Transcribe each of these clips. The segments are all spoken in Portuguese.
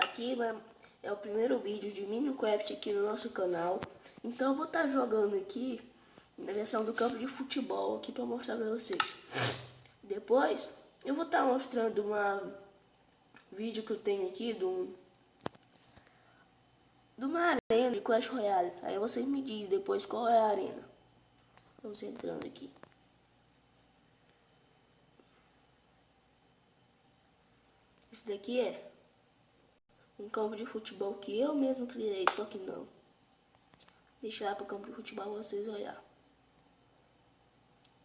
Aqui é o primeiro vídeo de Minecraft aqui no nosso canal. Então eu vou estar jogando aqui na versão do campo de futebol aqui para mostrar para vocês. Depois eu vou estar mostrando vídeo que eu tenho aqui de uma arena de Clash Royale. Aí vocês me dizem depois qual é a arena. Vamos entrando aqui. Isso daqui é um campo de futebol que eu mesmo criei, só que não. Deixa lá pro campo de futebol vocês olhar.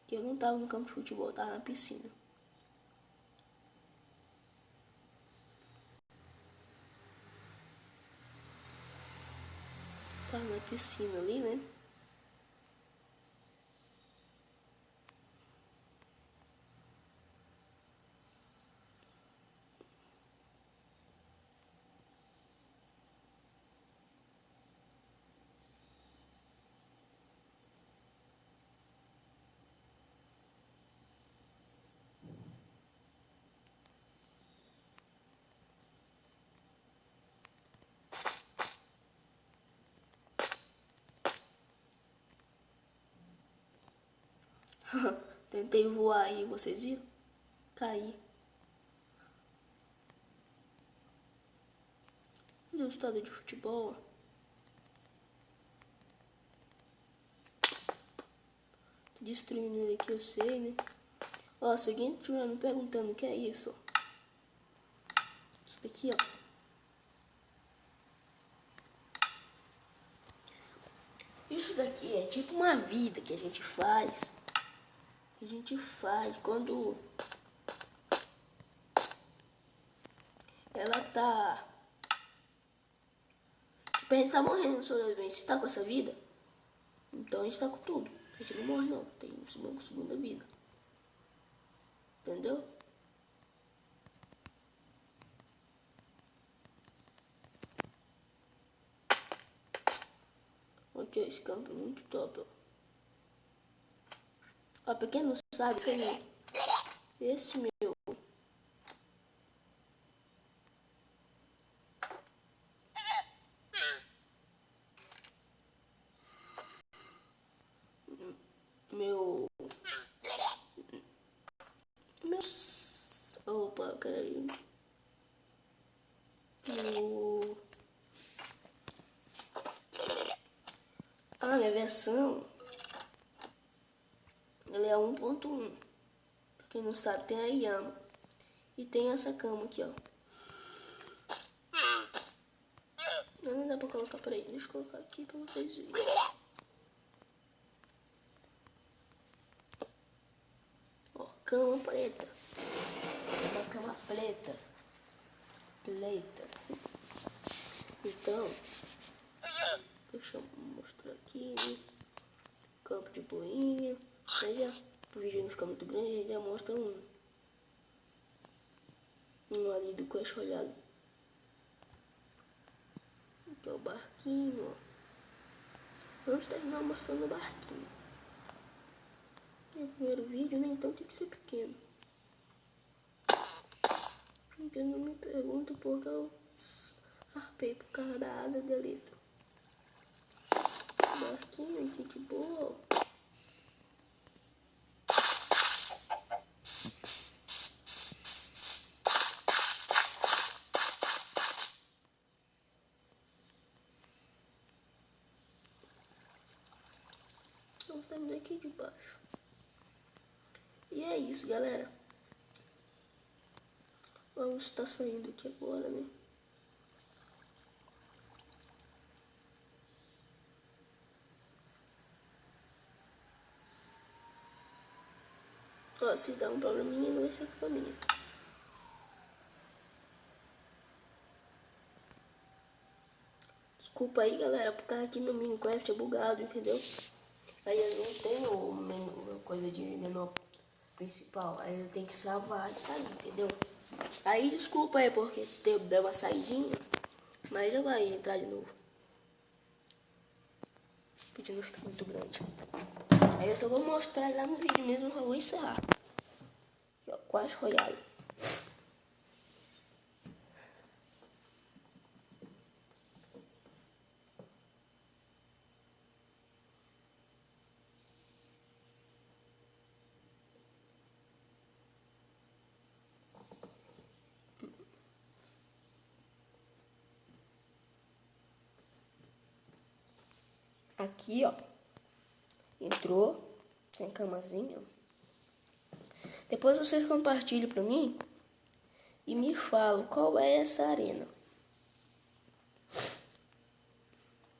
Que eu não tava no campo de futebol, eu tava na piscina. Tava na piscina ali, né? Tentei voar aí, vocês viram? Caí. Deu estado de futebol. Tô destruindo ele aqui, eu sei, né? Ó, se alguém estiver me perguntando o que é isso, ó. Isso daqui, ó. Isso daqui é tipo uma vida que a gente faz. A gente faz quando ela tá... Tipo, a gente tá morrendo no sobrevivência. Se tá com essa vida, então a gente tá com tudo. A gente não morre não, tem uma segunda vida. Entendeu? Aqui, esse campo é muito top, ó. Ó, pra quem não sabe, esse meu... Opa, peraí. Minha versão... Ela é 1.1. Pra quem não sabe, tem a Yama. E tem essa cama aqui, ó. Não dá pra colocar por aí. Deixa eu colocar aqui pra vocês verem. Ó, cama preta. Uma cama preta. Então, deixa eu mostrar aqui. Campo de boinha. Aí já, o vídeo não ficar muito grande, a gente já mostra um ali do Clash Royale. Aqui é o barquinho, ó. Vamos terminar mostrando o barquinho. É o primeiro vídeo, né? Então tem que ser pequeno. Então não me pergunta porque eu arpei por causa da asa de litro. Barquinho aqui de boa. Vamos terminar aqui de baixo. E é isso, galera. Vamos estar saindo aqui agora, né? Ó, se dá um probleminha, não vai ser culpa minha. Desculpa aí, galera, porque aqui no Minecraft é bugado, entendeu? Aí eu não tenho menu, coisa de menu principal. Aí eu tenho que salvar e sair, entendeu? Aí desculpa aí porque deu uma saidinha, mas já vai entrar de novo. Pedindo ficar muito grande. Aí eu só vou mostrar lá no vídeo mesmo, eu vou encerrar. Aqui, ó, Clash Royale. Aqui, ó. Entrou. Tem camazinha. Depois vocês compartilham pra mim e me falam qual é essa arena.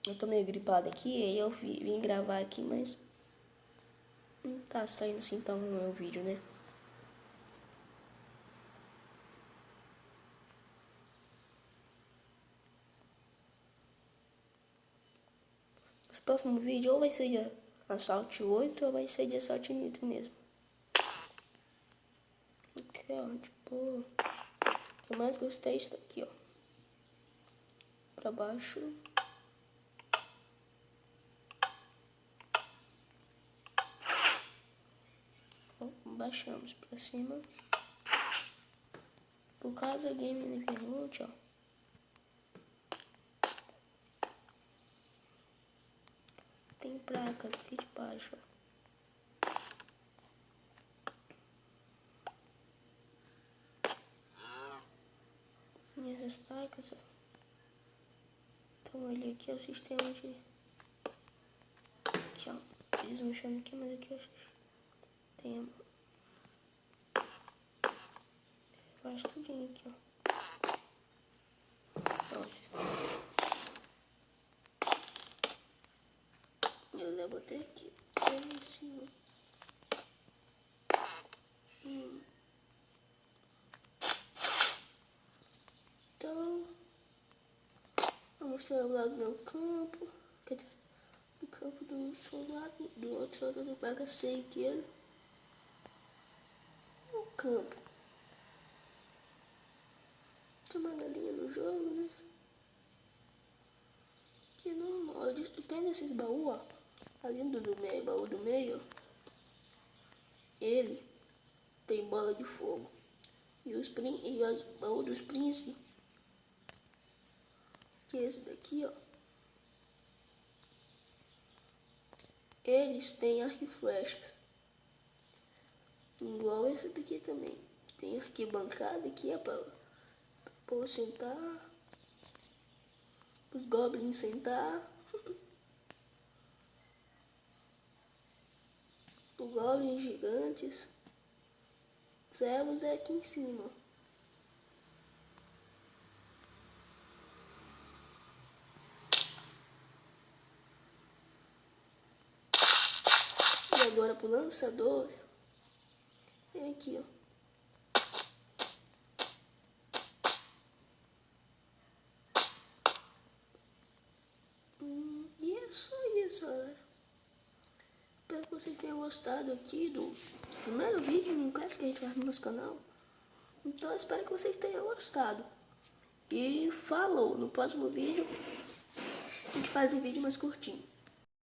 Eu tô meio gripado aqui, aí eu vim gravar aqui, mas não tá saindo assim tão no meu vídeo, né? Os próximos vídeos ou vai ser de Assault 8 ou vai ser de Assault Nitro mesmo. Aqui, ó, tipo, o que eu mais gostei é isso daqui, ó. Pra baixo. Ó, baixamos pra cima. Por causa game independente, ó. Tem placas aqui de baixo, ó. E essas placas, ó. Então ali aqui é o sistema de... Aqui, ó. Eles me chamam aqui, mas aqui eu tem... Faz tudinho aqui, ó. Eu botei aqui. Em cima. Então... Vou mostrar lá do meu campo. Quer dizer, do campo do soldado. Do outro soldado do bagacei que ele... O campo. Tem uma galinha no jogo, né? Que normal. Tem nesses baús, ó. Ali do meio, baú do meio, ele tem bola de fogo. E os baú dos príncipes, que é esse daqui, ó. Eles têm arco e flechas. Igual esse daqui também. Tem arquibancada aqui, é pra povo sentar. Os goblins sentar. Os goblins gigantes. Servos é aqui em cima. E agora pro lançador. É aqui, ó. E é só isso, galera. Espero que vocês tenham gostado aqui do primeiro vídeo no Minecraft que a gente faz no nosso canal. Então eu espero que vocês tenham gostado. E falou, no próximo vídeo a gente faz um vídeo mais curtinho.